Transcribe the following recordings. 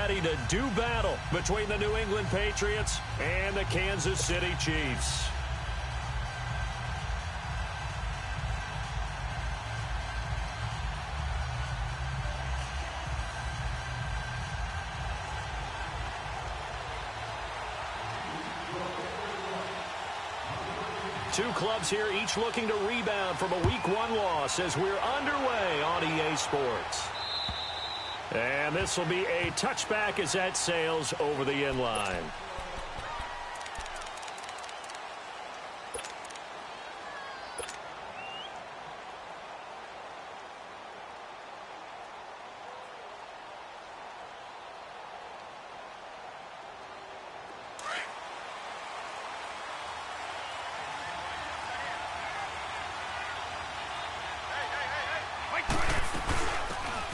ready to do battle between the New England Patriots and the Kansas City Chiefs. Two clubs here, each looking to rebound from a Week 1 loss as we're underway on EA Sports. And this will be a touchback as that sails over the end line.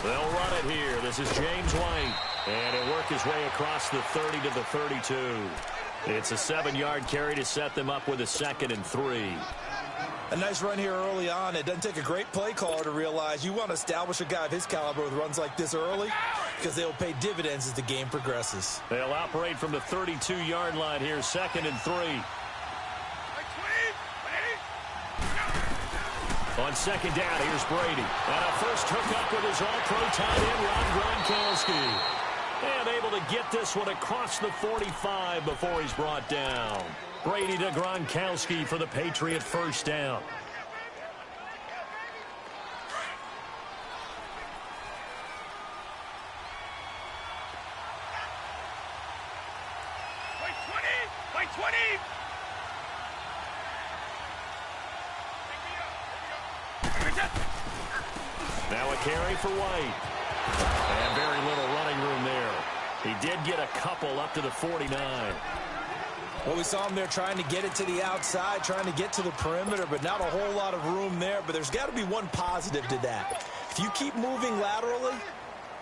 They'll run it here. This is James White. And he'll work his way across the 30 to the 32. It's a 7-yard carry to set them up with a 2nd and 3. A nice run here early on. It doesn't take a great play caller to realize you want to establish a guy of his caliber with runs like this early because they'll pay dividends as the game progresses. They'll operate from the 32-yard line here, 2nd and 3. On 2nd down, here's Brady. And a first hookup with his all-pro tight end, Rob Gronkowski. And able to get this one across the 45 before he's brought down. Brady to Gronkowski for the Patriot first down. By 20! Now a carry for White. And very little running room there. He did get a couple up to the 49. Well, we saw him there trying to get it to the outside, trying to get to the perimeter, but not a whole lot of room there. But there's got to be one positive to that. If you keep moving laterally,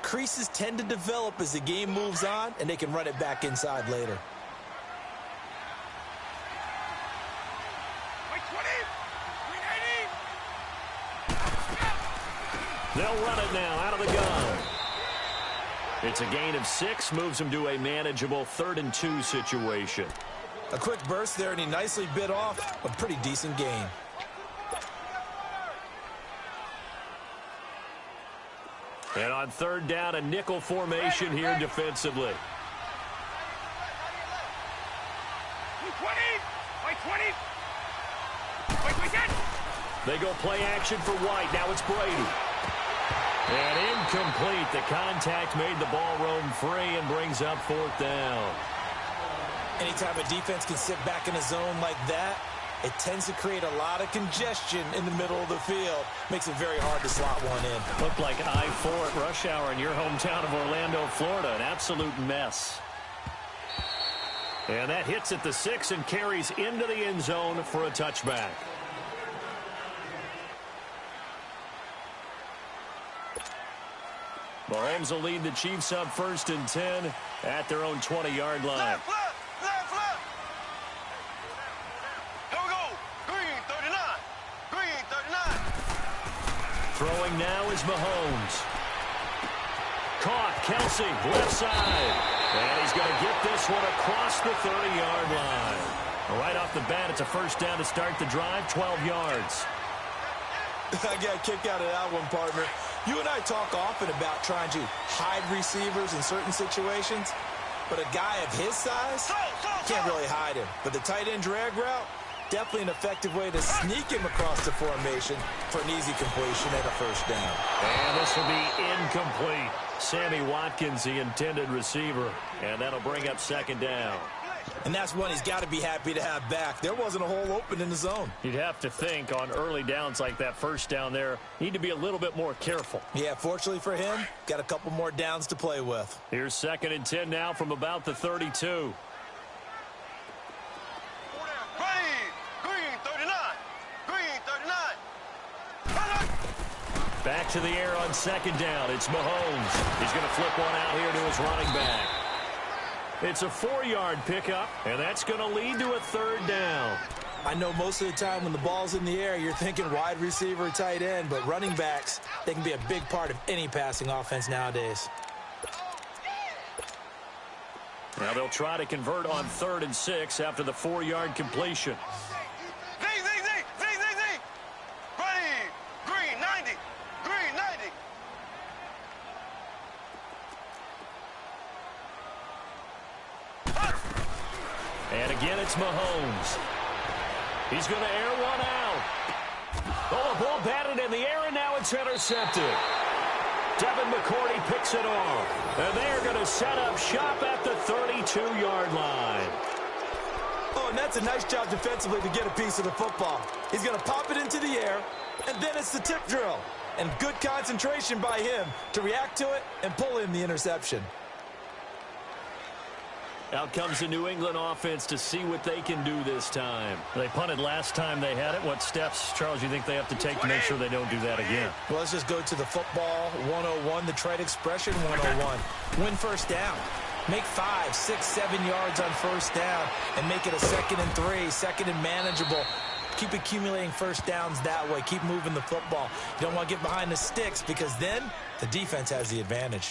creases tend to develop as the game moves on, and they can run it back inside later. They'll run it now out of the gun. It's a gain of 6, moves them to a manageable 3rd and 2 situation. A quick burst there, and he nicely bit off a pretty decent gain. And on 3rd down, a nickel formation here defensively. They go play action for White. Now it's Brady. And incomplete. The contact made the ball roam free and brings up 4th down. Anytime a defense can sit back in a zone like that, it tends to create a lot of congestion in the middle of the field. Makes it very hard to slot one in. Looked like I-4 at rush hour in your hometown of Orlando, Florida. An absolute mess. And that hits at the 6 and carries into the end zone for a touchback. Mahomes will lead the Chiefs up 1st and 10 at their own 20-yard line. Here we go. Green 39. Green 39. Throwing now is Mahomes. Caught. Kelsey, left side. And he's going to get this one across the 30-yard line. Right off the bat, it's a first down to start the drive, 12 yards. I got a kick out of that one, partner. You and I talk often about trying to hide receivers in certain situations, but a guy of his size, can't really hide him. But the tight end drag route, definitely an effective way to sneak him across the formation for an easy completion and a first down. And this will be incomplete. Sammy Watkins, the intended receiver, and that'll bring up 2nd down. And that's one he's got to be happy to have back. There wasn't a hole open in the zone. You'd have to think on early downs like that first down there, need to be a little bit more careful. Yeah, fortunately for him, got a couple more downs to play with. Here's 2nd and 10 now from about the 32. Back to the air on 2nd down. It's Mahomes. He's going to flip one out here to his running back. It's a 4-yard pickup, and that's going to lead to a 3rd down. I know most of the time when the ball's in the air, you're thinking wide receiver, tight end, but running backs, they can be a big part of any passing offense nowadays. Now they'll try to convert on 3rd and 6 after the 4-yard completion. Z. Ready. Green, 90. Green, 90. And again, it's Mahomes. He's going to air one out. Oh, the ball batted in the air, and now it's intercepted. Devin McCourty picks it off. And they are going to set up shop at the 32-yard line. Oh, and that's a nice job defensively to get a piece of the football. He's going to pop it into the air, and then it's the tip drill. And good concentration by him to react to it and pull in the interception. Out comes the New England offense to see what they can do this time. They punted last time they had it. What steps, Charles, you think they have to take to make sure they don't do that again? Well, let's just go to the football 101, the trade expression 101. Win first down. Make 5, 6, 7 yards on first down and make it a 2nd and 3, 2nd and manageable. Keep accumulating first downs that way. Keep moving the football. You don't want to get behind the sticks because then the defense has the advantage.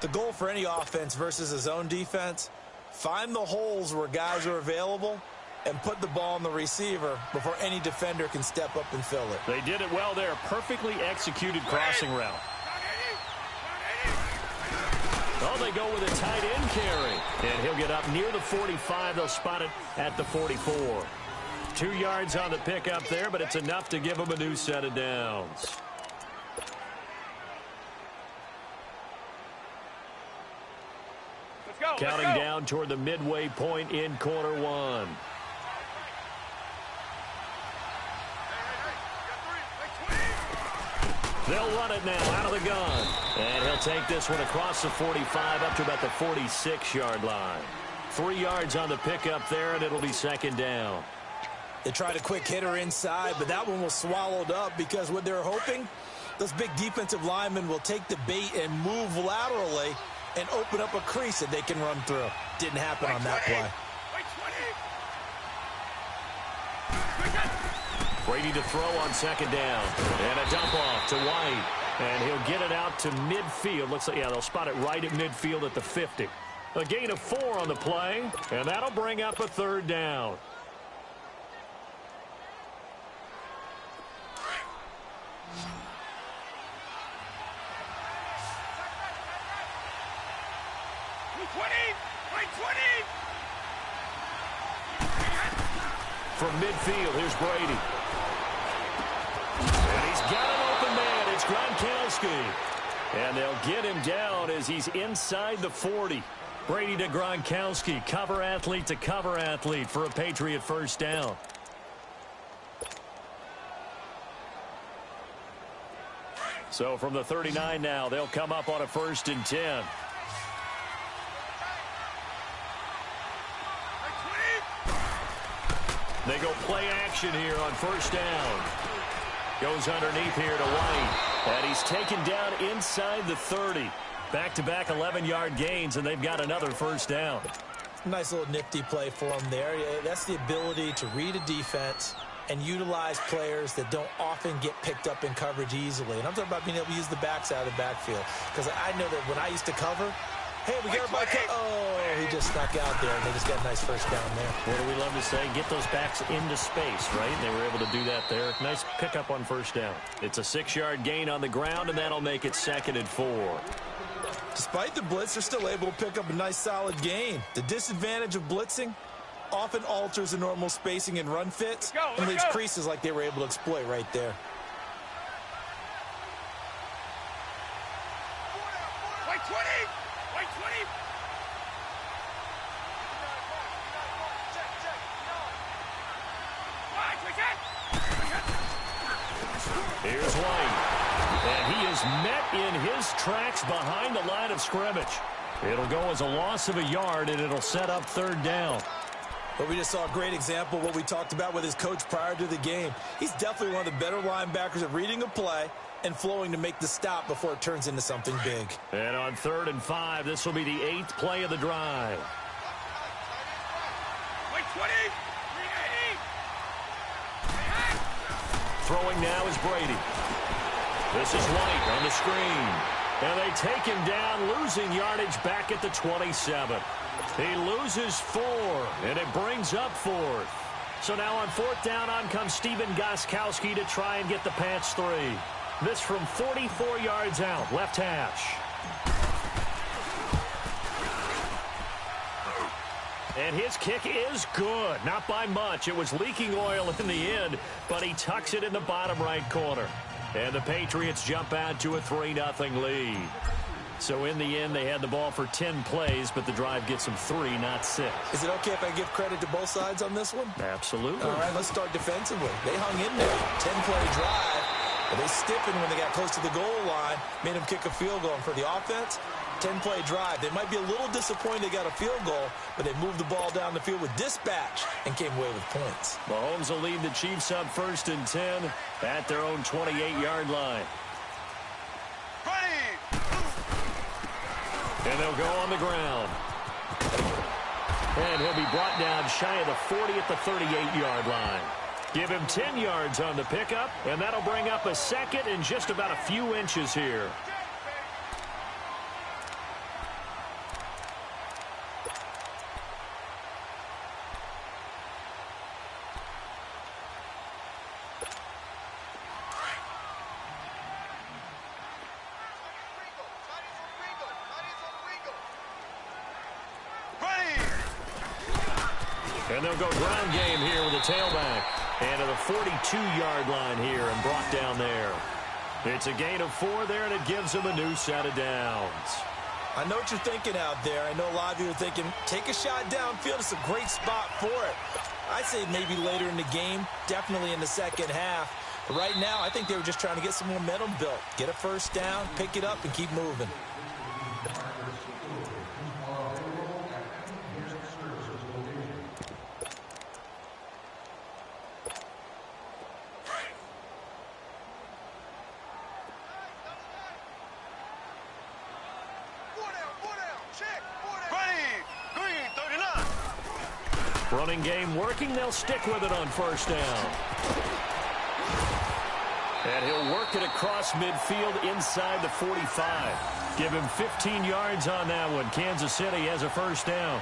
The goal for any offense versus a zone defense, find the holes where guys are available and put the ball on the receiver before any defender can step up and fill it. They did it well there. Perfectly executed crossing route. Oh, they go with a tight end carry. And he'll get up near the 45. They'll spot it at the 44. 2 yards on the pickup there, but it's enough to give them a new set of downs. Counting down toward the midway point in quarter 1. They'll run it now out of the gun. And he'll take this one across the 45 up to about the 46-yard line. 3 yards on the pickup there, and it'll be 2nd down. They tried a quick hitter inside, but that one was swallowed up because what they're hoping, those big defensive linemen will take the bait and move laterally and open up a crease that they can run through. Didn't happen on that play. Brady to throw on 2nd down. And a dump off to White. And he'll get it out to midfield. Looks like, yeah, they'll spot it right at midfield at the 50. A gain of 4 on the play. And that'll bring up a 3rd down. From midfield, here's Brady. And he's got an open man. It's Gronkowski. And they'll get him down as he's inside the 40. Brady to Gronkowski. Cover athlete to cover athlete for a Patriot first down. So from the 39 now, they'll come up on a 1st and 10. They go play action here on 1st down. Goes underneath here to White. And he's taken down inside the 30. Back-to-back 11-yard gains, and they've got another 1st down. Nice little nifty play for him there. That's the ability to read a defense and utilize players that don't often get picked up in coverage easily. And I'm talking about being able to use the backs out of the backfield. Because I know that when I used to cover, hey, we got my cut. Oh, he just snuck out there, and they just got a nice first down there. What do we love to say? Get those backs into space, right? And they were able to do that there. Nice pickup on 1st down. It's a 6-yard gain on the ground, and that'll make it 2nd and 4. Despite the blitz, they're still able to pick up a nice solid gain. The disadvantage of blitzing often alters the normal spacing and run fits and leaves creases like they were able to exploit right there. Here's White. And he is met in his tracks behind the line of scrimmage. It'll go as a loss of a yard, and it'll set up 3rd down. But we just saw a great example of what we talked about with his coach prior to the game. He's definitely one of the better linebackers at reading a play and flowing to make the stop before it turns into something big. And on 3rd and 5, this will be the 8th play of the drive. Throwing now is Brady. This is White on the screen. And they take him down, losing yardage back at the 27. He loses 4, and it brings up 4th. So now on 4th down, on comes Steven Gostkowski to try and get the Pats 3. This from 44 yards out, left hash. And his kick is good. Not by much. It was leaking oil in the end, but he tucks it in the bottom right corner. And the Patriots jump out to a 3-0 lead. So in the end, they had the ball for 10 plays, but the drive gets them 3, not 6. Is it okay if I give credit to both sides on this one? Absolutely. All right, let's start defensively. They hung in there. 10-play drive, but they stiffened when they got close to the goal line, made them kick a field goal. And for the offense, 10-play drive. They might be a little disappointed they got a field goal, but they moved the ball down the field with dispatch and came away with points. Mahomes will lead the Chiefs up 1st and 10 at their own 28-yard line. And they'll go on the ground. And he'll be brought down shy of the 40 at the 38-yard line. Give him 10 yards on the pickup, and that'll bring up a 2nd and just about a few inches here. And they'll go ground game here with a tailback. And to the 42-yard line here and brought down there. It's a gain of 4 there, and it gives them a new set of downs. I know what you're thinking out there. I know a lot of you are thinking, take a shot downfield. It's a great spot for it. I'd say maybe later in the game, definitely in the second half. But right now, I think they were just trying to get some momentum built. Get a first down, pick it up, and keep moving. Running game working. They'll stick with it on 1st down. And he'll work it across midfield inside the 45. Give him 15 yards on that one. Kansas City has a 1st down.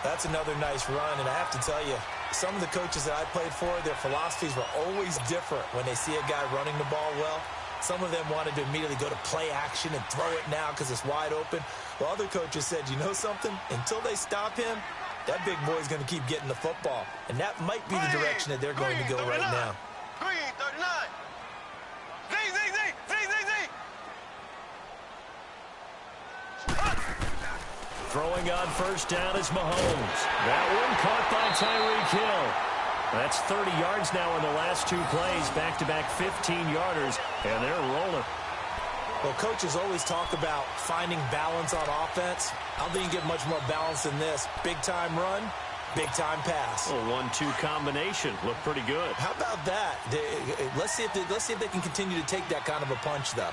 That's another nice run, and I have to tell you, some of the coaches that I played for, their philosophies were always different when they see a guy running the ball well. Some of them wanted to immediately go to play action and throw it now because it's wide open. Well, other coaches said, you know something? Until they stop him, that big boy's going to keep getting the football. And that might be the direction that they're going to go right now. Green, 39. Throwing on 1st down is Mahomes. That one caught by Tyreek Hill. That's 30 yards now in the last 2 plays. Back-to-back 15-yarders, and they're rolling. Well, coaches always talk about finding balance on offense. I don't think you get much more balance than this. Big-time run, big-time pass. A 1-2 combination. Looked pretty good. How about that? Let's see if they can continue to take that kind of a punch, though.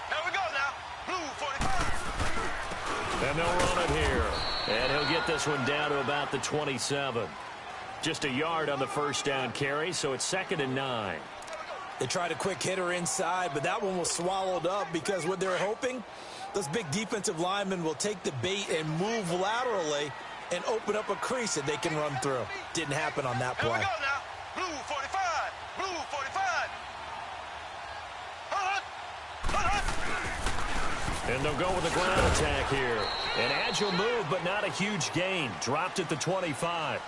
Here we go now. Blue 45. And they'll run it here. And he'll get this one down to about the 27. Just a yard on the 1st down carry, so it's 2nd and 9. They tried a quick hitter inside, but that one was swallowed up because what they're hoping, those big defensive linemen will take the bait and move laterally and open up a crease that they can run through. Didn't happen on that Here we play. go now. Blue 45. Blue 45. And they'll go with a ground attack here. An agile move, but not a huge gain. Dropped at the 25.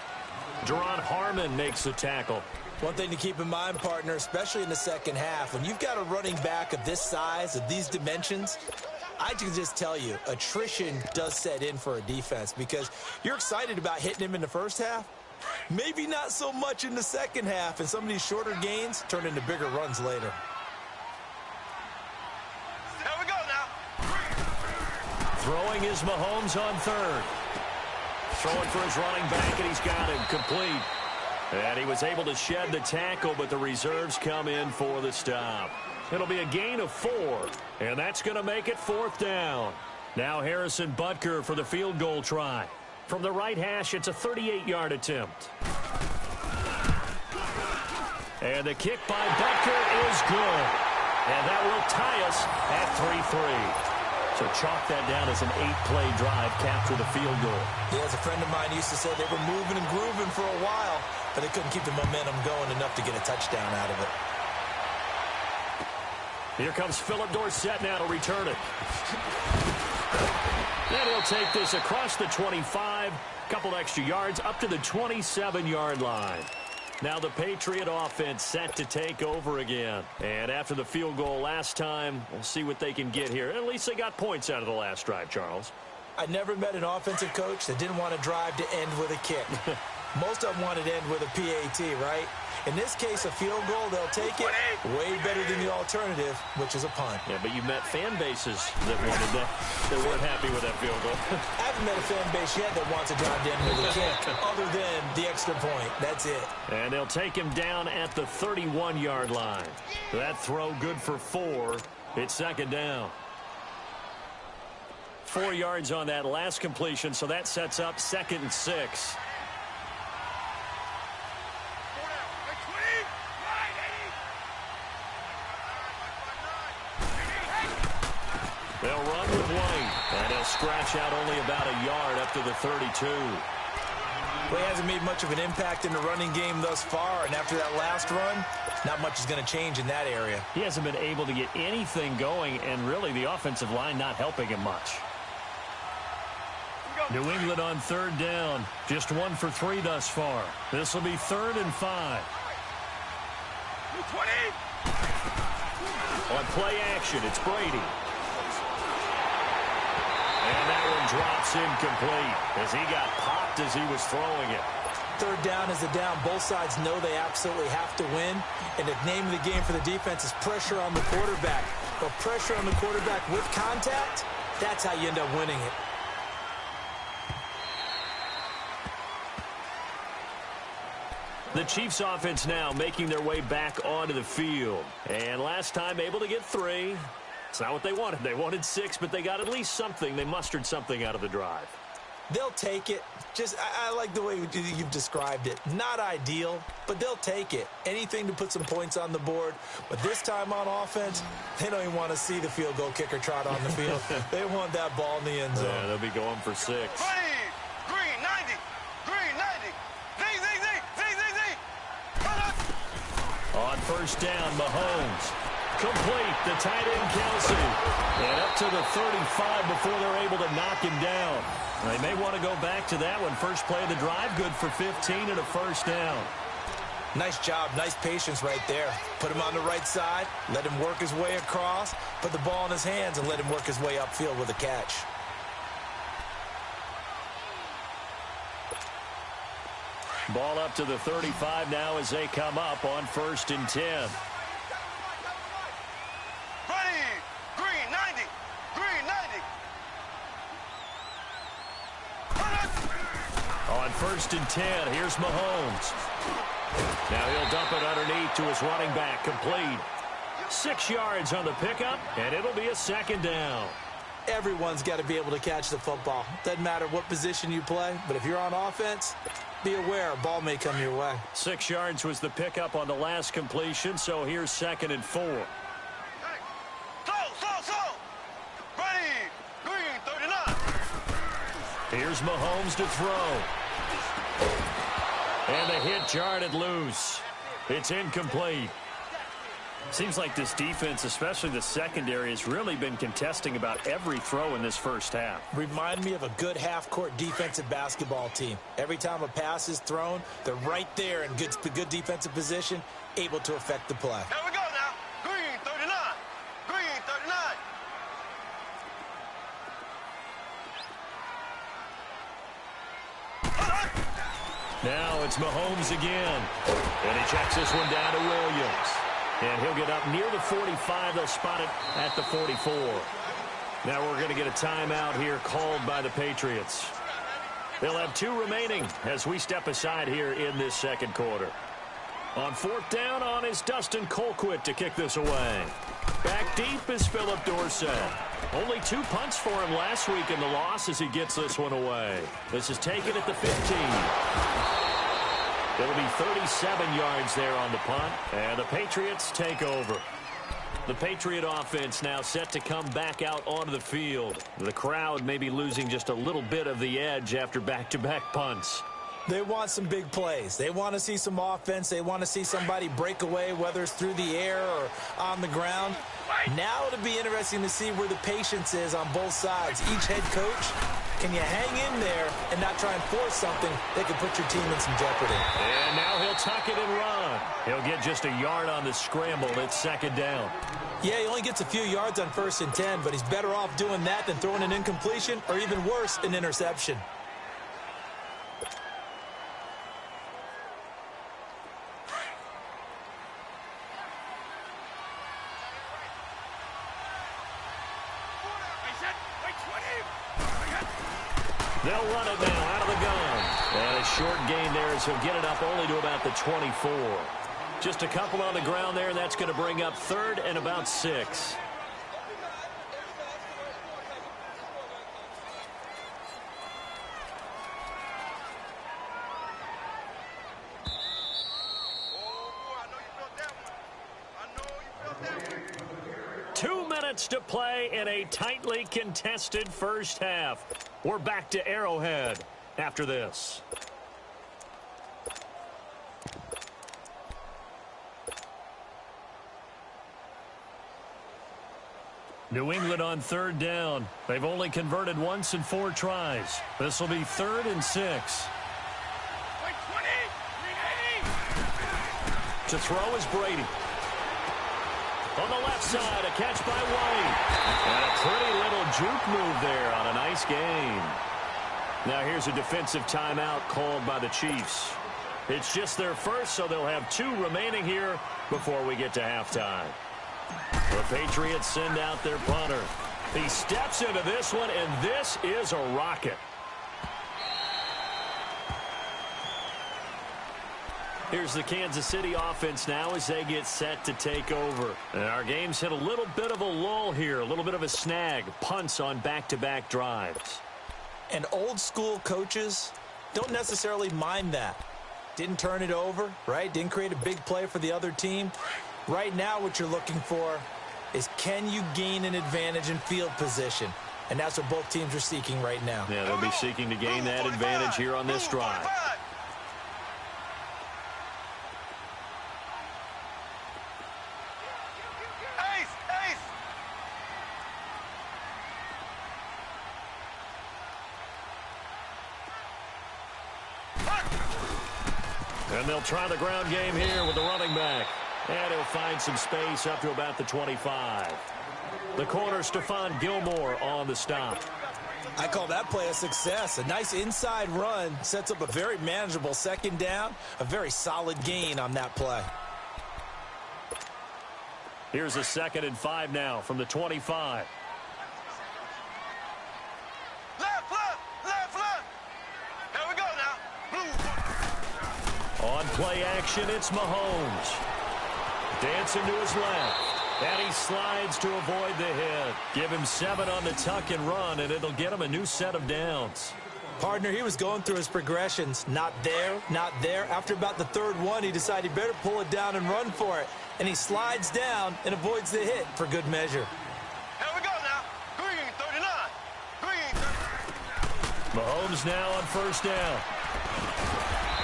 Deron Harmon makes the tackle. One thing to keep in mind, partner, especially in the second half, when you've got a running back of this size, of these dimensions, I can just tell you, attrition does set in for a defense because you're excited about hitting him in the first half. Maybe not so much in the second half, and some of these shorter gains turn into bigger runs later. Here we go now. Throwing is Mahomes on 3rd. Throwing for his running back, and he's got him complete. And he was able to shed the tackle, but the reserves come in for the stop. It'll be a gain of 4, and that's going to make it 4th down. Now Harrison Butker for the field goal try. From the right hash, it's a 38-yard attempt. And the kick by Butker is good. And that will tie us at 3-3. So chalk that down as an 8-play drive, capture the field goal. Yeah, as a friend of mine used to say, they were moving and grooving for a while, but they couldn't keep the momentum going enough to get a touchdown out of it. Here comes Philip Dorsett now to return it. And he'll take this across the 25, couple extra yards up to the 27-yard line. Now the Patriot offense set to take over again. And after the field goal last time, we'll see what they can get here. At least they got points out of the last drive, Charles. I never met an offensive coach that didn't want to drive to end with a kick. Most of them wanted to end with a PAT, right? In this case, a field goal, they'll take it way better than the alternative, which is a punt. Yeah, but you met fan bases that wanted that. They weren't happy with that field goal. I haven't met a fan base yet that wants to drive to end with a kick, other than the extra point. That's it. And they'll take him down at the 31-yard line. That throw good for 4. It's second down. 4 yards on that last completion, so that sets up 2nd and 6. They'll run with White, and he'll scratch out only about a yard up to the 32. Well, he hasn't made much of an impact in the running game thus far, and after that last run, not much is going to change in that area. He hasn't been able to get anything going, and really the offensive line not helping him much. New England on 3rd down. Just 1 for 3 thus far. This will be 3rd and 5. 20. On play action, it's Brady. And that one drops incomplete as he got popped as he was throwing it. 3rd down is a down. Both sides know they absolutely have to win. And the name of the game for the defense is pressure on the quarterback. But pressure on the quarterback with contact, that's how you end up winning it. The Chiefs offense now making their way back onto the field. And last time able to get 3. It's not what they wanted. They wanted 6, but they got at least something. They mustered something out of the drive. They'll take it. I like the way you've described it. Not ideal, but they'll take it. Anything to put some points on the board. But this time on offense, they don't even want to see the field goal kicker trot on the field. They want that ball in the end zone. Yeah, they'll be going for 6. Green 90. Green 90. On 1st down, Mahomes. Complete, the tight end Kelsey. And up to the 35 before they're able to knock him down. They may want to go back to that one. First play of the drive, good for 15 and a 1st down. Nice job, nice patience right there. Put him on the right side, let him work his way across, put the ball in his hands, and let him work his way upfield with a catch. Ball up to the 35 now as they come up on 1st and 10. Ready. Green 90. Green 90. On 1st and 10, here's Mahomes. Now he'll dump it underneath to his running back, complete. 6 yards on the pickup, and it'll be a 2nd down. Everyone's got to be able to catch the football. Doesn't matter what position you play, but if you're on offense, be aware a ball may come your way. 6 yards was the pickup on the last completion, so here's 2nd and 4. Hey. Slow. Ready. Green 39. Here's Mahomes to throw. And the hit jarred loose. It's incomplete. Seems like this defense, especially the secondary, has really been contesting about every throw in this first half. Remind me of a good half-court defensive basketball team. Every time a pass is thrown, they're right there in good defensive position, able to affect the play. Here we go now. Green 39. Green 39. Now it's Mahomes again. And he checks this one down to Williams. And he'll get up near the 45. They'll spot it at the 44. Now we're going to get a timeout here called by the Patriots. They'll have 2 remaining as we step aside here in this second quarter. On 4th down on is Dustin Colquitt to kick this away. Back deep is Philip Dorsett. Only 2 punts for him last week in the loss as he gets this one away. This is taken at the 15. It'll be 37 yards there on the punt, and the Patriots take over. The Patriot offense now set to come back out onto the field. The crowd may be losing just a little bit of the edge after back-to-back punts. They want some big plays. They want to see some offense. They want to see somebody break away, whether it's through the air or on the ground. Now it'll be interesting to see where the patience is on both sides. Each head coach, can you hang in there and not try and force something that could put your team in some jeopardy? And now he'll tuck it and run. He'll get just a yard on the scramble. It's second down. Yeah, he only gets a few yards on 1st and 10, but he's better off doing that than throwing an incompletion or even worse, an interception. They'll run it now out of the gun. And a short gain there as he'll get it up only to about the 24. Just a couple on the ground there, and that's going to bring up 3rd and about 6. To play in a tightly contested first half. We're back to Arrowhead after this. New England on 3rd down. They've only converted once in 4 tries. This will be 3rd and 6. To throw is Brady. On the left side, a catch by White. And a pretty little juke move there on a nice gain. Now here's a defensive timeout called by the Chiefs. It's just their first, so they'll have 2 remaining here before we get to halftime. The Patriots send out their punter. He steps into this one, and this is a rocket. Here's the Kansas City offense now as they get set to take over. And our game's hit a little bit of a lull here, a little bit of a snag. Punts on back-to-back drives. And old-school coaches don't necessarily mind that. Didn't turn it over, right? Didn't create a big play for the other team. Right now what you're looking for is, can you gain an advantage in field position? And that's what both teams are seeking right now. Yeah, they'll be seeking to gain that advantage here on this drive. And they'll try the ground game here with the running back. And he'll find some space up to about the 25. The corner, Stephon Gilmore, on the stop. I call that play a success. A nice inside run sets up a very manageable 2nd down. A very solid gain on that play. Here's a 2nd and 5 now from the 25. On play action, it's Mahomes. Dancing to his left. And he slides to avoid the hit. Give him 7 on the tuck and run, and it'll get him a new set of downs. Partner, he was going through his progressions. Not there, not there. After about the 3rd one, he decided he better pull it down and run for it. And he slides down and avoids the hit for good measure. Here we go now. Green 39. Green 39. Mahomes now on 1st down.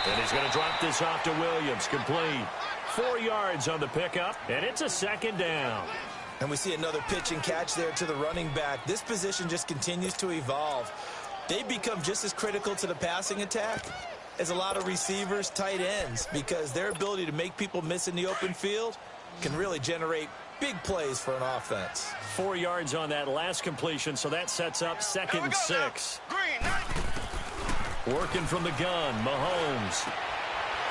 And he's going to drop this off to Williams. Complete. 4 yards on the pickup, and it's a 2nd down. And we see another pitch and catch there to the running back. This position just continues to evolve. They become just as critical to the passing attack as a lot of receivers, tight ends, because their ability to make people miss in the open field can really generate big plays for an offense. 4 yards on that last completion, so that sets up 2nd and 6. Working from the gun, Mahomes.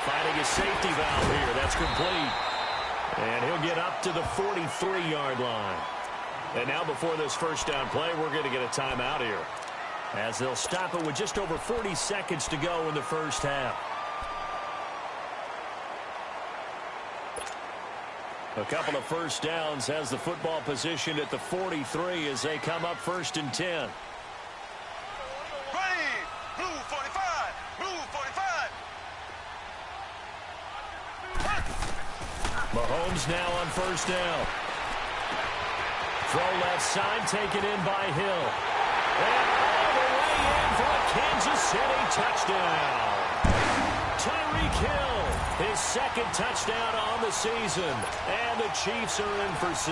Finding his safety valve here. That's complete. And he'll get up to the 43-yard line. And now before this 1st down play, we're going to get a timeout here, as they'll stop it with just over 40 seconds to go in the first half. A couple of 1st downs has the football positioned at the 43 as they come up 1st and 10. Mahomes now on 1st down. Throw left side, taken in by Hill. And all the way in for a Kansas City touchdown. Tyreek Hill, his second touchdown on the season. And the Chiefs are in for 6.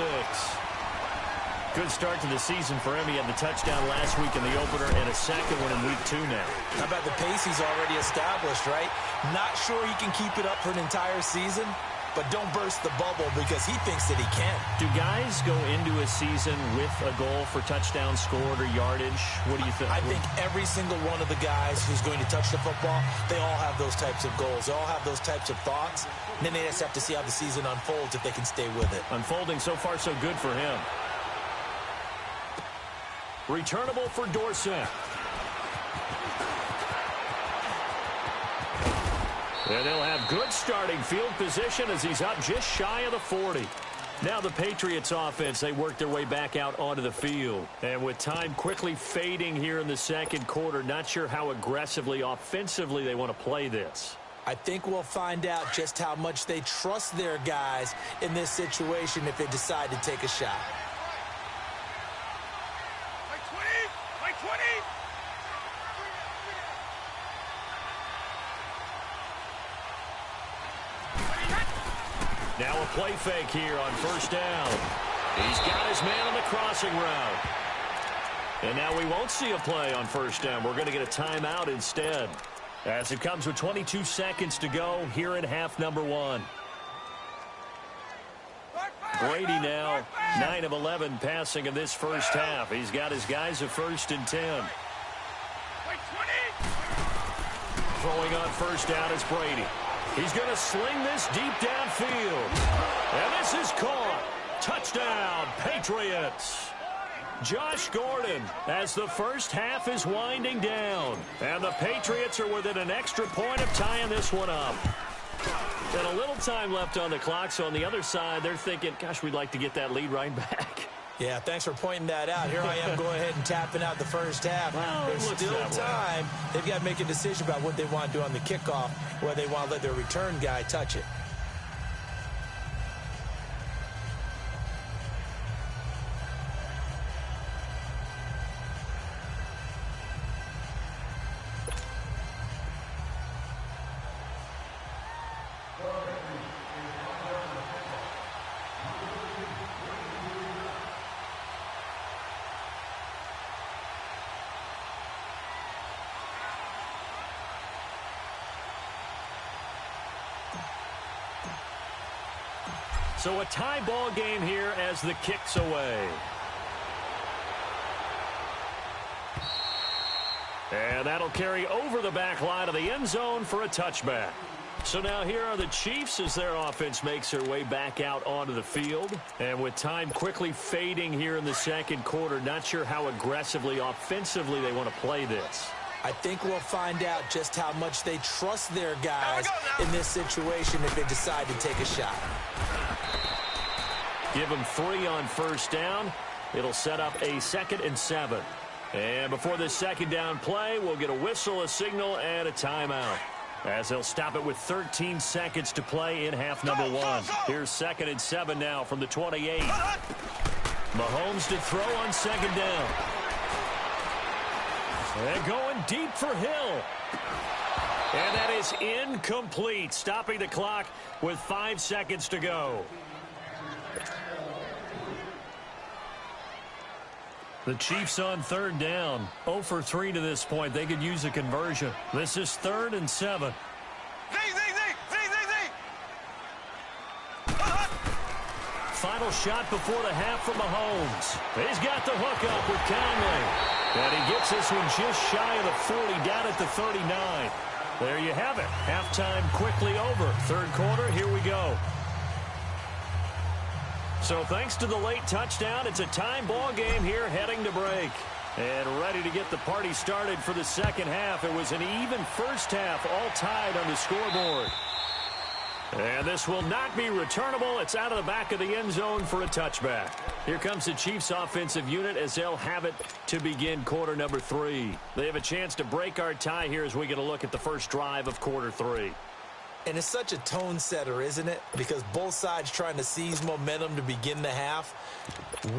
Good start to the season for him. He had the touchdown last week in the opener and a second one in week 2 now. How about the pace he's already established, right? Not sure he can keep it up for an entire season, but don't burst the bubble because he thinks that he can. Do guys go into a season with a goal for touchdown scored or yardage? What do you think? I think every single one of the guys who's going to touch the football, they all have those types of goals. They all have those types of thoughts. And then they just have to see how the season unfolds if they can stay with it. Unfolding so far so good for him. Returnable for Dorsett. And they'll have good starting field position as he's up just shy of the 40. Now the Patriots offense, they work their way back out onto the field. And with time quickly fading here in the second quarter, not sure how aggressively, offensively they want to play this. I think we'll find out just how much they trust their guys in this situation if they decide to take a shot. Now a play fake here on first down. He's got his man on the crossing route. And now we won't see a play on first down. We're going to get a timeout instead. As it comes with 22 seconds to go here in half number 1. Brady now 9 of 11 passing in this first half. He's got his guys at 1st and 10. Throwing on first down is Brady. He's going to sling this deep downfield. And this is caught. Touchdown, Patriots. Josh Gordon as the first half is winding down. And the Patriots are within an extra point of tying this one up. And a little time left on the clock, so on the other side, they're thinking, gosh, we'd like to get that lead right back. Yeah, thanks for pointing that out. Here I am going ahead and tapping out the first half. Well, there's still time. They've got to make a decision about what they want to do on the kickoff, whether they want to let their return guy touch it. So a tie ball game here as the kick's away. And that'll carry over the back line of the end zone for a touchback. So now here are the Chiefs as their offense makes their way back out onto the field. And with time quickly fading here in the second quarter, not sure how aggressively, offensively they want to play this. I think we'll find out just how much they trust their guys in this situation if they decide to take a shot. Give them 3 on first down. It'll set up a 2nd and 7. And before this second down play, we'll get a whistle, a signal, and a timeout. As they'll stop it with 13 seconds to play in half number 1. Here's 2nd and 7 now from the 28. Mahomes to throw on second down. And going deep for Hill. And that is incomplete, stopping the clock with 5 seconds to go. The Chiefs on third down. 0 for 3 to this point. They could use a conversion. This is 3rd and 7. Final shot before the half from Mahomes. He's got the hook up with Conley. And he gets this one just shy of the 40, down at the 39. There you have it. Halftime quickly over. Third quarter, here we go. So thanks to the late touchdown, it's a time ball game here heading to break. And ready to get the party started for the second half. It was an even first half, all tied on the scoreboard. And this will not be returnable. It's out of the back of the end zone for a touchback. Here comes the Chiefs offensive unit as they'll have it to begin quarter number 3. They have a chance to break our tie here as we get a look at the first drive of quarter 3. And it's such a tone setter, isn't it? Because both sides trying to seize momentum to begin the half.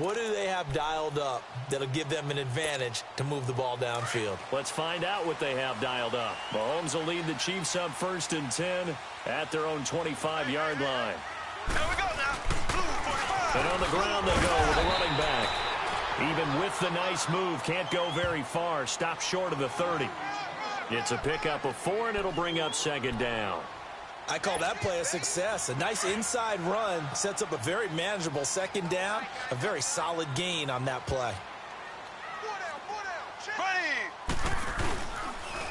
What do they have dialed up that'll give them an advantage to move the ball downfield? Let's find out what they have dialed up. Mahomes will lead the Chiefs up 1st and 10 at their own 25-yard line. Here we go now. Blue 45. And on the ground they go with a running back. Even with the nice move, can't go very far. Stop short of the 30. It's a pickup of 4, and it'll bring up 2nd down. I call that play a success. A nice inside run sets up a very manageable 2nd down. A very solid gain on that play. Ready.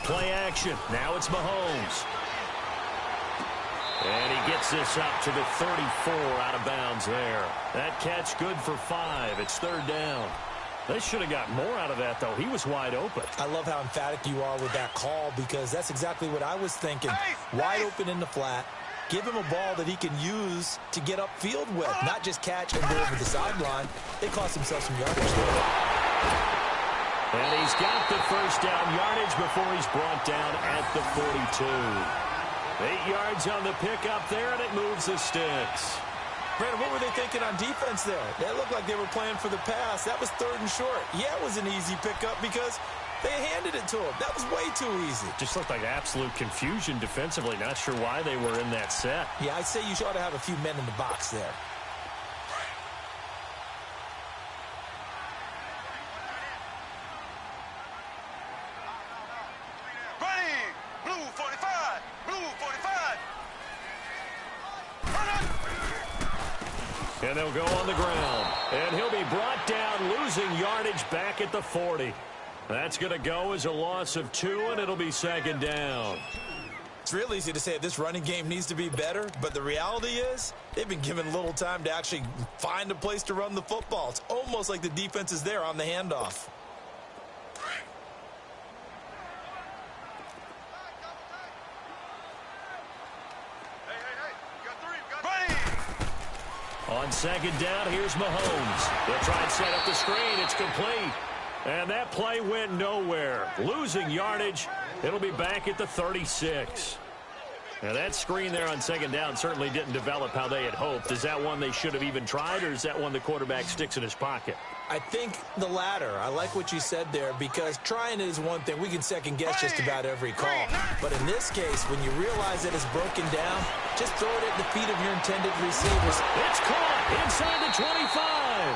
Play action. Now it's Mahomes. And he gets this up to the 34 out of bounds there. That catch good for 5. It's 3rd down. They should have got more out of that, though. He was wide open. I love how emphatic you are with that call because that's exactly what I was thinking. Wide open in the flat. Give him a ball that he can use to get upfield with, not just catch and go over the sideline. They cost themselves some yardage there. And he's got the 1st down yardage before he's brought down at the 42. 8 yards on the pickup there, and it moves the sticks. Brandon, what were they thinking on defense there? That looked like they were playing for the pass. That was 3rd and short. Yeah, it was an easy pickup because they handed it to him. That was way too easy. Just looked like absolute confusion defensively. Not sure why they were in that set. Yeah, I'd say you ought to have a few men in the box there. Ready. Blue 45. Blue 45. And they'll go on the ground. And he'll be brought down, losing yardage back at the 40. That's going to go as a loss of 2, and it'll be 2nd down. It's real easy to say this running game needs to be better, but the reality is they've been given little time to actually find a place to run the football. It's almost like the defense is there on the handoff. On 2nd down, here's Mahomes. They'll try and set up the screen. It's complete. And that play went nowhere. Losing yardage. It'll be back at the 36. Now, that screen there on 2nd down certainly didn't develop how they had hoped. Is that one they should have even tried, or is that one the quarterback sticks in his pocket? I think the latter. I like what you said there because trying it is one thing. We can second-guess just about every call. But in this case, when you realize that it's broken down, just throw it at the feet of your intended receivers. It's caught inside the 25.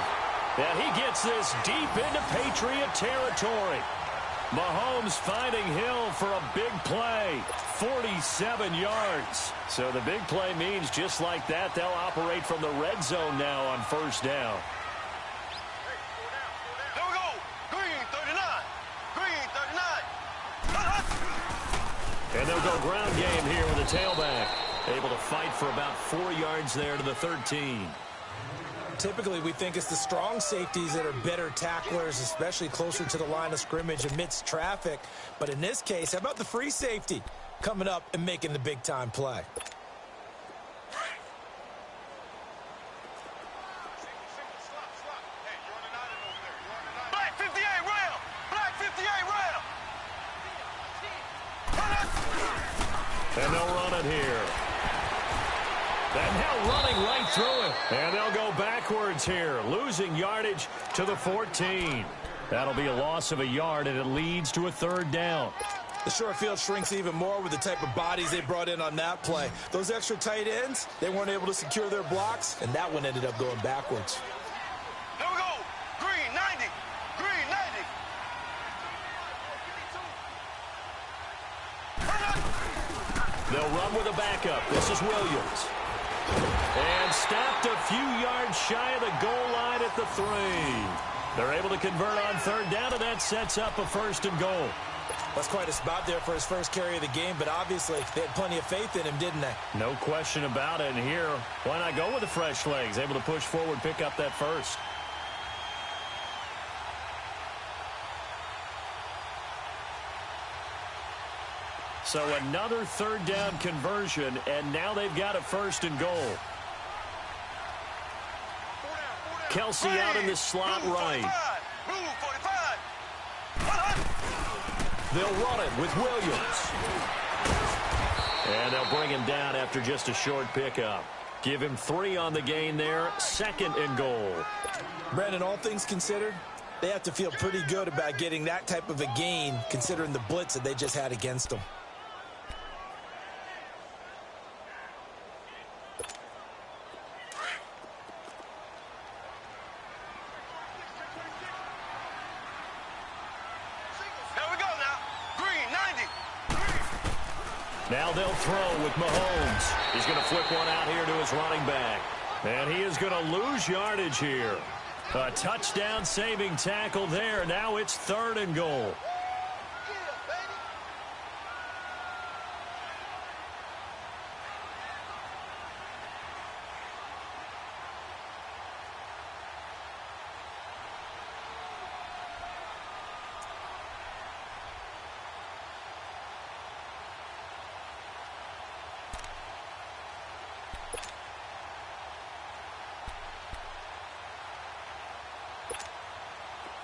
And he gets this deep into Patriot territory. Mahomes finding Hill for a big play. 47 yards. So the big play means just like that, they'll operate from the red zone now on 1st down. There we go. Green 39. Green 39. And they'll go ground game here with a tailback. Able to fight for about 4 yards there to the 13. Typically, we think it's the strong safeties that are better tacklers, especially closer to the line of scrimmage amidst traffic. But in this case, how about the free safety coming up and making the big-time play? Black 58 rail. Black 58 rail. And they'll run it here. And now running right through it. And they'll go backwards here, losing yardage to the 14. That'll be a loss of a yard, and it leads to a 3rd down. The short field shrinks even more with the type of bodies they brought in on that play. Those extra tight ends, they weren't able to secure their blocks, and that one ended up going backwards. Here we go. Green 90. Green 90. They'll run with a backup. This is Williams. And stopped a few yards shy of the goal line at the 3. They're able to convert on 3rd down, and that sets up a 1st and goal. That's quite a spot there for his first carry of the game, but obviously they had plenty of faith in him, didn't they? No question about it. And here, why not go with the fresh legs? Able to push forward, pick up that 1st. So another 3rd down conversion, and now they've got a 1st and goal. Kelsey out in the slot right. Blue 45. They'll run it with Williams. And they'll bring him down after just a short pickup. Give him 3 on the gain there, 2nd and goal. Brandon, all things considered, they have to feel pretty good about getting that type of a gain considering the blitz that they just had against them. Now they'll throw with Mahomes. He's going to flip one out here to his running back. And he is going to lose yardage here. A touchdown-saving tackle there. Now it's 3rd and goal.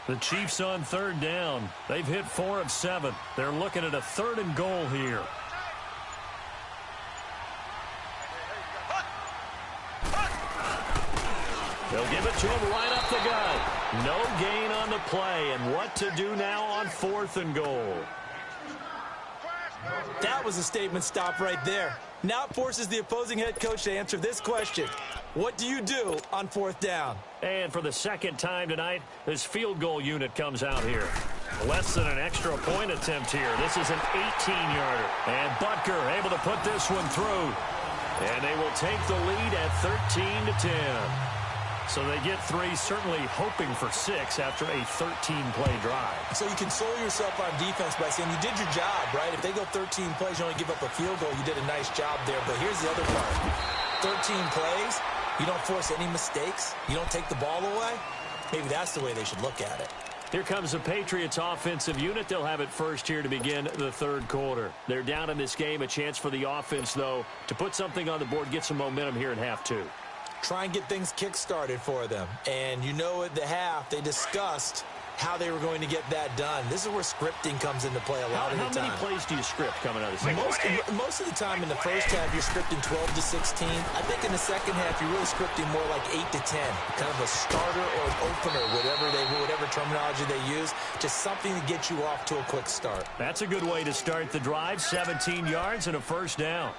The Chiefs on 3rd down. They've hit 4 of 7. They're looking at a 3rd and goal here. They'll give it to him right up the gut. No gain on the play. And what to do now on 4th and goal? That was a statement stop right there. Now it forces the opposing head coach to answer this question. What do you do on 4th down? And for the 2nd time tonight, this field goal unit comes out here. Less than an extra point attempt here. This is an 18-yarder. And Butker able to put this one through. And they will take the lead at 13-10. So they get 3, certainly hoping for 6 after a 13-play drive. So you console yourself on defense by saying you did your job, right? If they go 13 plays, you only give up a field goal, you did a nice job there. But here's the other part. 13 plays, you don't force any mistakes, you don't take the ball away. Maybe that's the way they should look at it. Here comes the Patriots offensive unit. They'll have it first here to begin the 3rd quarter. They're down in this game. A chance for the offense, though, to put something on the board, get some momentum here in half 2. Try and get things kick-started for them. And you know at the half, they discussed how they were going to get that done. This is where scripting comes into play a lot of the time. How many plays do you script coming out of the second half? Most of the time in the first half, you're scripting 12 to 16. I think in the second half, you're really scripting more like 8 to 10. Kind of a starter or an opener, whatever terminology they use. Just something to get you off to a quick start. That's a good way to start the drive. 17 yards and a 1st down.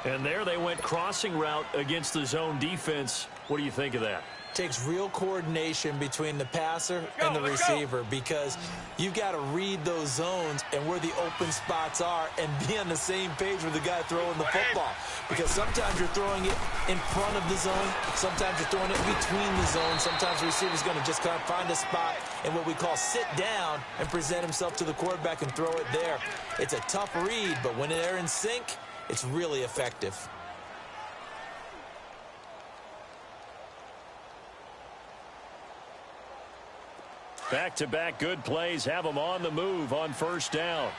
And there they went crossing route against the zone defense. What do you think of that? Takes real coordination between the passer and the receiver because you've got to read those zones and where the open spots are and be on the same page with the guy throwing the football. Because sometimes you're throwing it in front of the zone. Sometimes you're throwing it between the zones. Sometimes the receiver's going to just kind of find a spot and what we call sit down and present himself to the quarterback and throw it there. It's a tough read, but when they're in sync, it's really effective. Back-to-back good plays have them on the move on 1st down.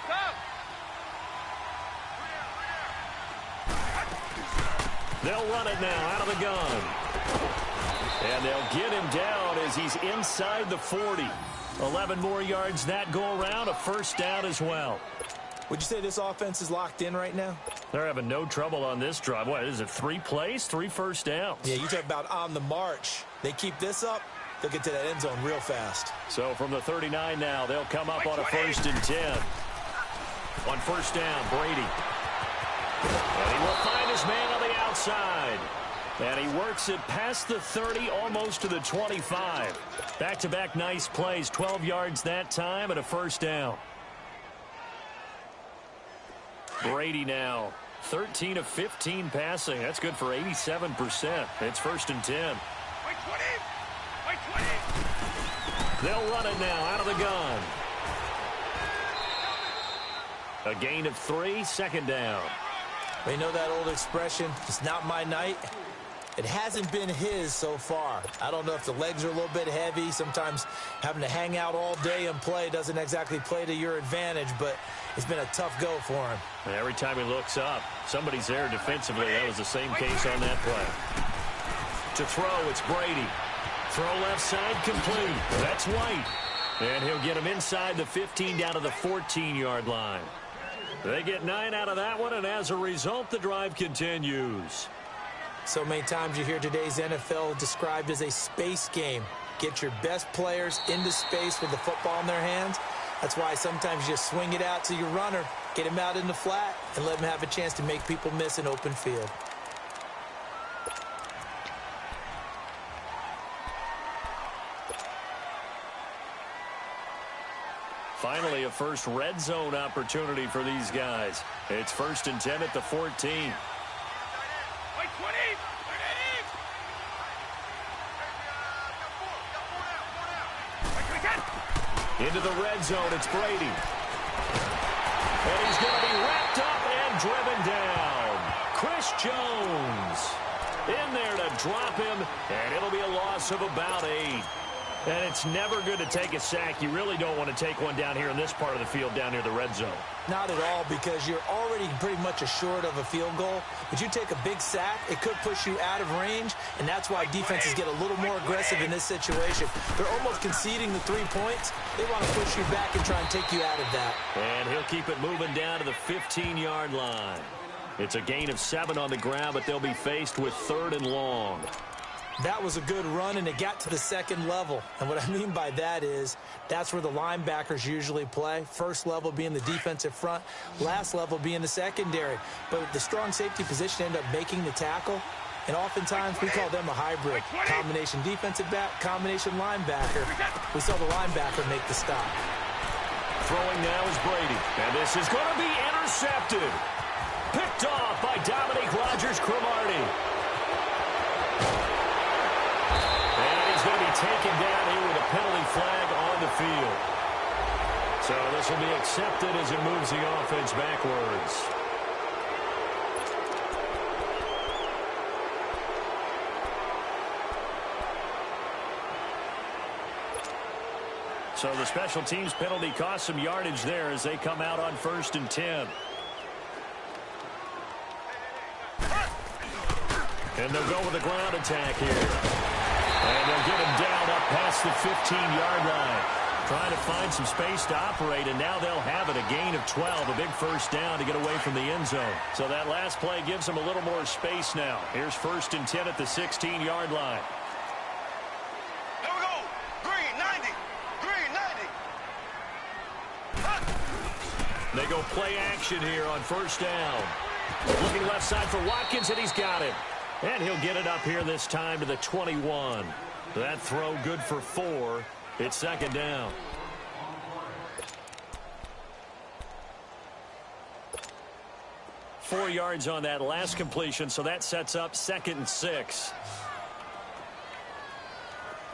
Stop. They'll run it now out of the gun. And they'll get him down as he's inside the 40. 11 more yards that go around, a 1st down as well. Would you say this offense is locked in right now? They're having no trouble on this drive. What is it, 3 plays, 3 first downs? Yeah, you talk about on the march. They keep this up, they'll get to that end zone real fast. So from the 39 now, they'll come up on a 1st and 10. On 1st down, Brady. And he will find his man on the outside. And he works it past the 30, almost to the 25. Back-to-back nice plays, 12 yards that time and a 1st down. Brady now, 13 of 15 passing. That's good for 87%. It's 1st and 10. They'll run it now out of the gun. A gain of 3, 2nd down. You know that old expression, it's not my night? It hasn't been his so far. I don't know if the legs are a little bit heavy. Sometimes having to hang out all day and play doesn't exactly play to your advantage, but it's been a tough go for him. And every time he looks up, somebody's there defensively. That was the same case on that play. To throw, it's Brady. Throw left side complete. That's White. And he'll get him inside the 15 down to the 14-yard line. They get 9 out of that one, and as a result, the drive continues. So many times you hear today's NFL described as a space game. Get your best players into space with the football in their hands. That's why sometimes you just swing it out to your runner, get him out in the flat, and let him have a chance to make people miss an open field. Finally, a first red zone opportunity for these guys. It's 1st and 10 at the 14. Into the red zone, it's Brady. And he's going to be wrapped up and driven down. Chris Jones in there to drop him, and it'll be a loss of about 8. And it's never good to take a sack. You really don't want to take one down here in this part of the field down near the red zone. Not at all, because you're already pretty much assured of a field goal. But you take a big sack, it could push you out of range, and that's why defenses get a little more aggressive in this situation. They're almost conceding the 3 points. They want to push you back and try and take you out of that. And he'll keep it moving down to the 15-yard line. It's a gain of 7 on the ground, but they'll be faced with 3rd and long. That was a good run, and it got to the second level. And what I mean by that is that's where the linebackers usually play. First level being the defensive front, last level being the secondary. But the strong safety position ended up making the tackle, and oftentimes we call them a hybrid. Combination defensive back, combination linebacker. We saw the linebacker make the stop. Throwing now is Brady, and this is going to be intercepted. Picked off by Dominique Rodgers-Cromartie. Going to be taken down here with a penalty flag on the field. So this will be accepted as it moves the offense backwards. So the special teams penalty cost some yardage there as they come out on 1st and 10. And they'll go with a ground attack here. And they'll get him down up past the 15-yard line. Trying to find some space to operate, and now they'll have it. A gain of 12, a big first down to get away from the end zone. So that last play gives them a little more space now. Here's 1st and 10 at the 16-yard line. Here we go. Green, 90. Green, 90. They go play action here on 1st down. Looking left side for Watkins, and he's got it. And he'll get it up here this time to the 21. That throw good for 4. It's 2nd down. Four yards on that last completion, so that sets up 2nd and 6.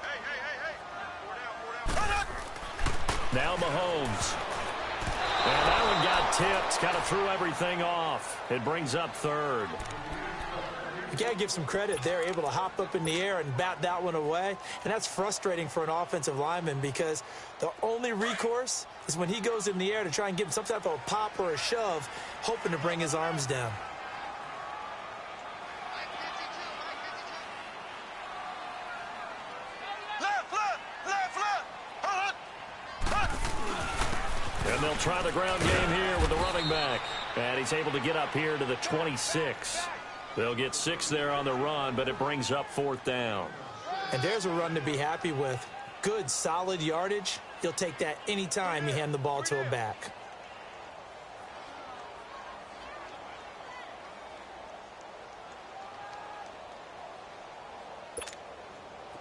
Hey. Four down. Now Mahomes. And that one got tipped. Kind of threw everything off. It brings up 3rd. You got to give some credit. They're able to hop up in the air and bat that one away. And that's frustrating for an offensive lineman because the only recourse is when he goes in the air to try and give him some type of a pop or a shove, hoping to bring his arms down. And they'll try the ground game here with the running back. And he's able to get up here to the 26. They'll get 6 there on the run, but it brings up 4th down. And there's a run to be happy with. Good, solid yardage. You'll take that anytime you hand the ball to a back.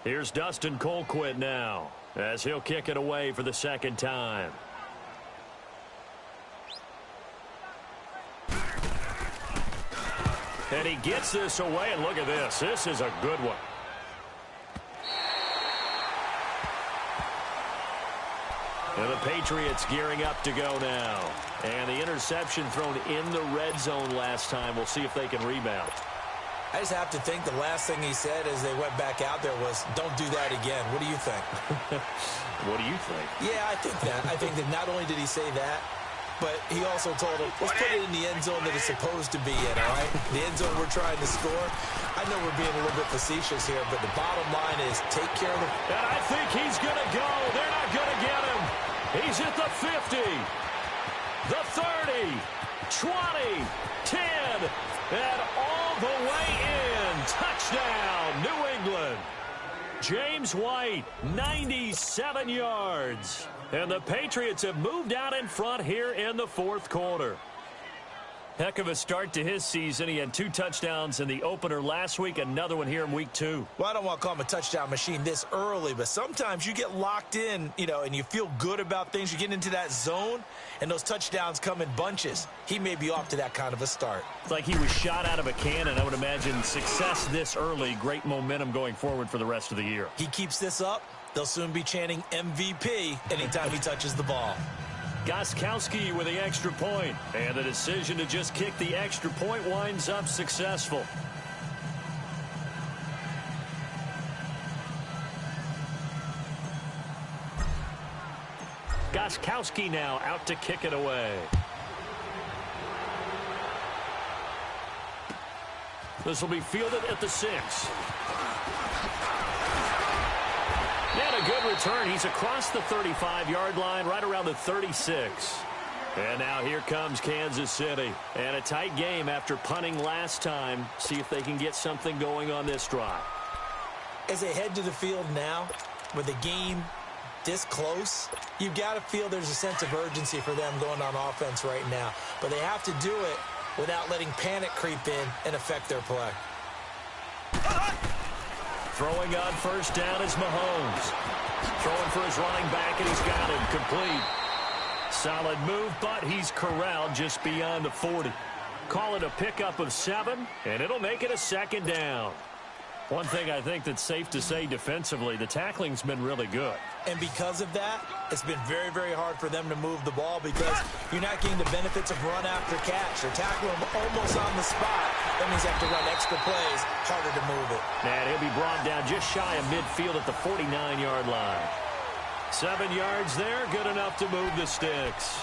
Here's Dustin Colquitt now, as he'll kick it away for the 2nd time. And he gets this away, and look at this. This is a good one. And the Patriots gearing up to go now. And the interception thrown in the red zone last time. We'll see if they can rebound. I just have to think the last thing he said as they went back out there was, don't do that again. What do you think? What do you think? Yeah, I think that. I think that not only did he say that, but he also told him, let's put it in the end zone that it's supposed to be in, all right? The end zone we're trying to score. I know we're being a little bit facetious here, but the bottom line is take care of the... And I think he's going to go. They're not going to get him. He's at the 50, the 30, 20, 10, and all the way in. Touchdown, New England. James White, 97 yards. And the Patriots have moved out in front here in the fourth quarter. Heck of a start to his season. He had 2 touchdowns in the opener last week, another one here in week 2. Well, I don't want to call him a touchdown machine this early, but sometimes you get locked in, and you feel good about things. You get into that zone, and those touchdowns come in bunches. He may be off to that kind of a start. It's like he was shot out of a cannon. I would imagine success this early, great momentum going forward for the rest of the year. He keeps this up, they'll soon be chanting MVP anytime he touches the ball. Gostkowski with the extra point, and the decision to just kick the extra point winds up successful. Gostkowski now out to kick it away. This will be fielded at the 6. And a good return. He's across the 35-yard line, right around the 36. And now here comes Kansas City. And a tight game after punting last time. See if they can get something going on this drive. As they head to the field now, with the game this close, you've got to feel there's a sense of urgency for them going on offense right now. But they have to do it without letting panic creep in and affect their play. Throwing on first down is Mahomes. Throwing for his running back, and he's got him complete. Solid move, but he's corralled just beyond the 40. Call it a pickup of 7, and it'll make it a second down. One thing I think that's safe to say defensively, the tackling's been really good. And because of that, it's been very, very hard for them to move the ball because you're not getting the benefits of run after catch. They're tackling them almost on the spot. That means they have to run extra plays, harder to move it. And he'll be brought down just shy of midfield at the 49-yard line. 7 yards there, good enough to move the sticks.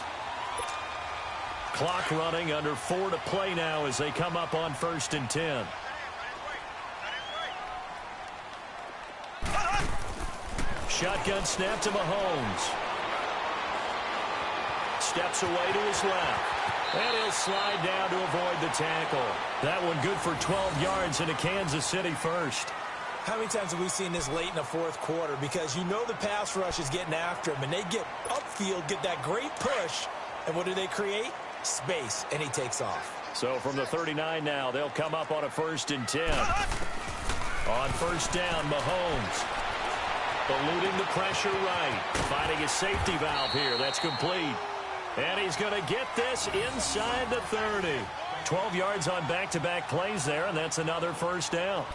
Clock running, under 4 to play now as they come up on 1st and 10. Shotgun snap to Mahomes. Steps away to his left. And he'll slide down to avoid the tackle. That one good for 12 yards into Kansas City first. How many times have we seen this late in the fourth quarter? Because you know the pass rush is getting after him, and they get upfield, get that great push, and what do they create? Space, and he takes off. So from the 39 now, they'll come up on a 1st and 10. On first down, Mahomes. Eluding the pressure right. Finding his safety valve here. That's complete. And he's going to get this inside the 30. 12 yards on back-to-back plays there, and that's another 1st down.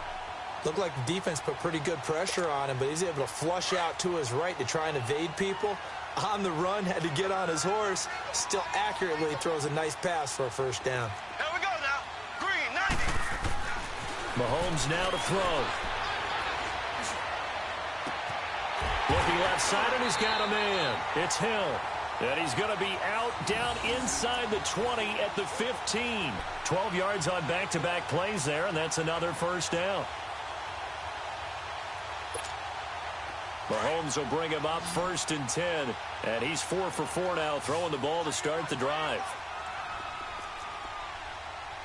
Looked like the defense put pretty good pressure on him, but he's able to flush out to his right to try and evade people. On the run, had to get on his horse. Still accurately throws a nice pass for a 1st down. Here we go now. Green, 90. Mahomes now to throw. Looking left side, and he's got a man. It's Hill. And he's going to be out down inside the 20 at the 15. 12 yards on back-to-back plays there, and that's another 1st down. Mahomes will bring him up 1st and 10. And he's 4 for 4 now, throwing the ball to start the drive.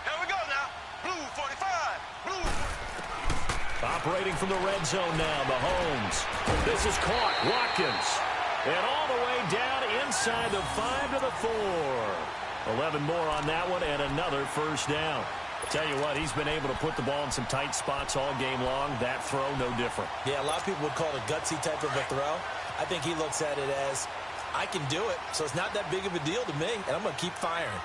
Here we go now. Blue 45. Blue. Operating from the red zone now, Mahomes. This is caught. Watkins. And all the way down inside the 5 to the 4. 11 more on that one, and another 1st down. Tell you what, he's been able to put the ball in some tight spots all game long. That throw, no different. Yeah, a lot of people would call it a gutsy type of a throw. I think he looks at it as, I can do it, so it's not that big of a deal to me, and I'm going to keep firing.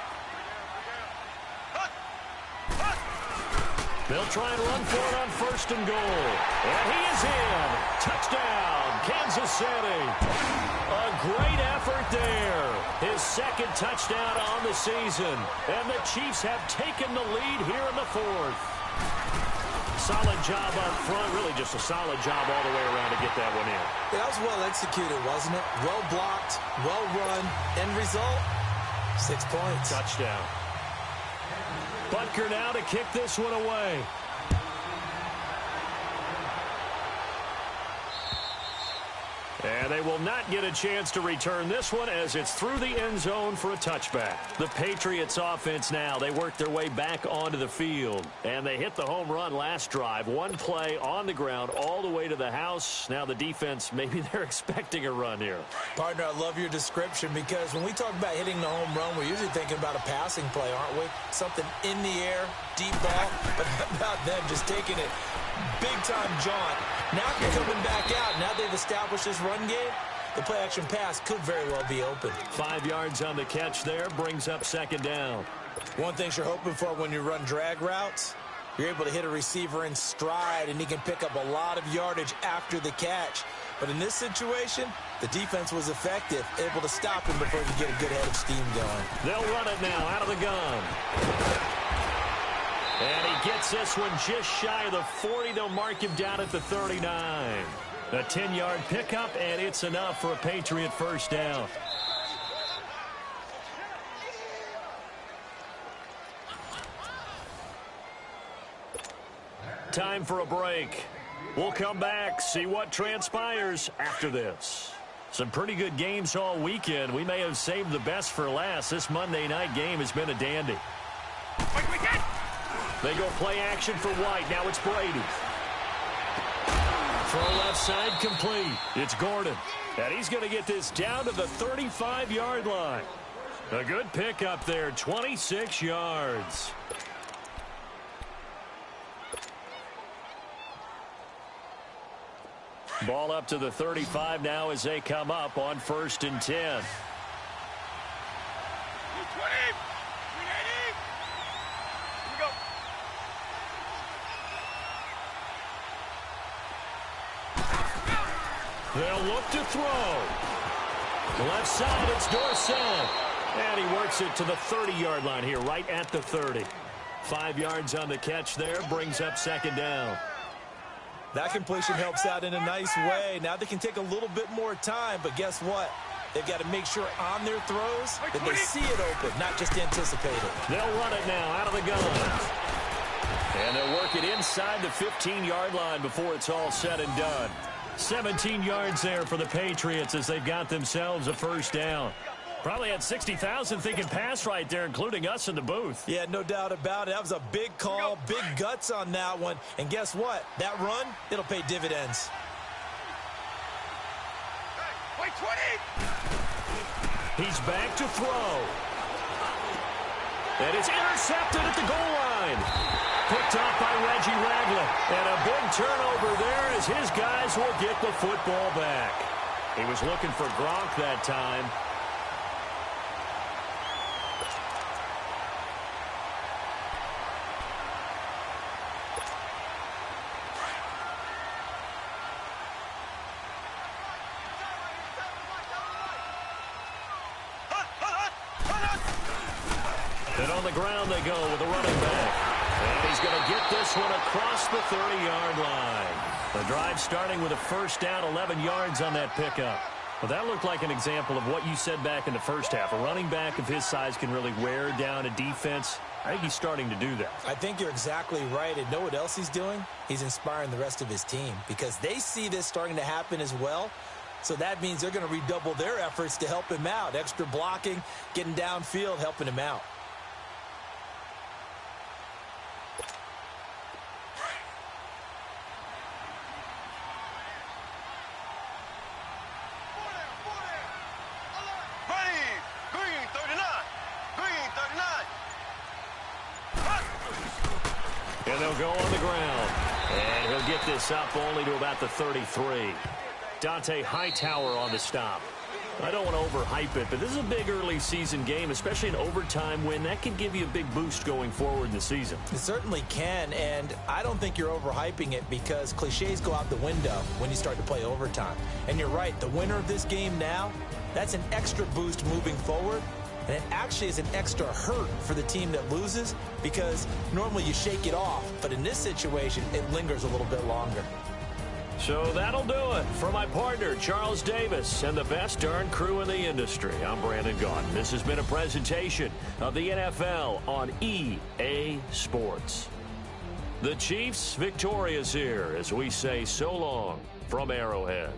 They'll try and run for it on 1st and goal. And he is in. Touchdown, Kansas City. A great effort there. His 2nd touchdown on the season. And the Chiefs have taken the lead here in the 4th. Solid job up front. Really just a solid job all the way around to get that one in. Yeah, that was well executed, wasn't it? Well blocked, well run. End result, 6 points. Touchdown. Butker now to kick this one away. And they will not get a chance to return this one as it's through the end zone for a touchback. The Patriots offense now, they work their way back onto the field. And they hit the home run last drive. One play on the ground all the way to the house. Now the defense, maybe they're expecting a run here. Partner, I love your description because when we talk about hitting the home run, we're usually thinking about a passing play, aren't we? Something in the air, deep ball. But how about them just taking it big-time jaunt? Now they're coming back out. Now they've established this run game. The play-action pass could very well be open. 5 yards on the catch there, brings up second down. One thing you're hoping for when you run drag routes, you're able to hit a receiver in stride, and he can pick up a lot of yardage after the catch. But in this situation, the defense was effective, able to stop him before he could get a good head of steam going. They'll run it now out of the gun. And he gets this one just shy of the 40. They'll mark him down at the 39. A 10-yard pickup, and it's enough for a Patriot first down. Time for a break. We'll come back, see what transpires after this. Some pretty good games all weekend. We may have saved the best for last. This Monday night game has been a dandy. They go play action for White. Now it's Brady. Throw left side complete. It's Gordon. And he's going to get this down to the 35-yard line. A good pickup there, 26 yards. Ball up to the 35 now as they come up on 1st and 10. They'll look to throw. Left side, it's Dorsett. And he works it to the 30-yard line here, right at the 30. 5 yards on the catch there, brings up second down. That completion helps out in a nice way. Now they can take a little bit more time, but guess what? They've got to make sure on their throws that they see it open, not just anticipate it. They'll run it now out of the gun. And they'll work it inside the 15-yard line before it's all said and done. 17 yards there for the Patriots as they've got themselves a first down. Probably had 60,000 thinking pass right there, including us in the booth. Yeah, no doubt about it. That was a big call, big guts on that one. And guess what? That run, it'll pay dividends. Wait, 20! He's back to throw. And it's intercepted at the goal line. Picked off by Reggie Ragland. And a big turnover there as his guys will get the football back. He was looking for Gronk that time. And on the ground they go with a running back. And he's going to get this one across the 30-yard line. The drive starting with a first down, 11 yards on that pickup. Well, that looked like an example of what you said back in the first half. A running back of his size can really wear down a defense. I think he's starting to do that. I think you're exactly right. And know what else he's doing? He's inspiring the rest of his team because they see this starting to happen as well. So that means they're going to redouble their efforts to help him out. Extra blocking, getting downfield, helping him out. And they'll go on the ground. And he'll get this up only to about the 33. Dante Hightower on the stop. I don't want to overhype it, but this is a big early season game, especially an overtime win. That can give you a big boost going forward in the season. It certainly can, and I don't think you're overhyping it because cliches go out the window when you start to play overtime. And you're right, the winner of this game now, that's an extra boost moving forward. And it actually is an extra hurt for the team that loses because normally you shake it off. But in this situation, it lingers a little bit longer. So that'll do it. For my partner, Charles Davis, and the best darn crew in the industry, I'm Brandon Gaudin. This has been a presentation of the NFL on EA Sports. The Chiefs victorious here as we say so long from Arrowhead.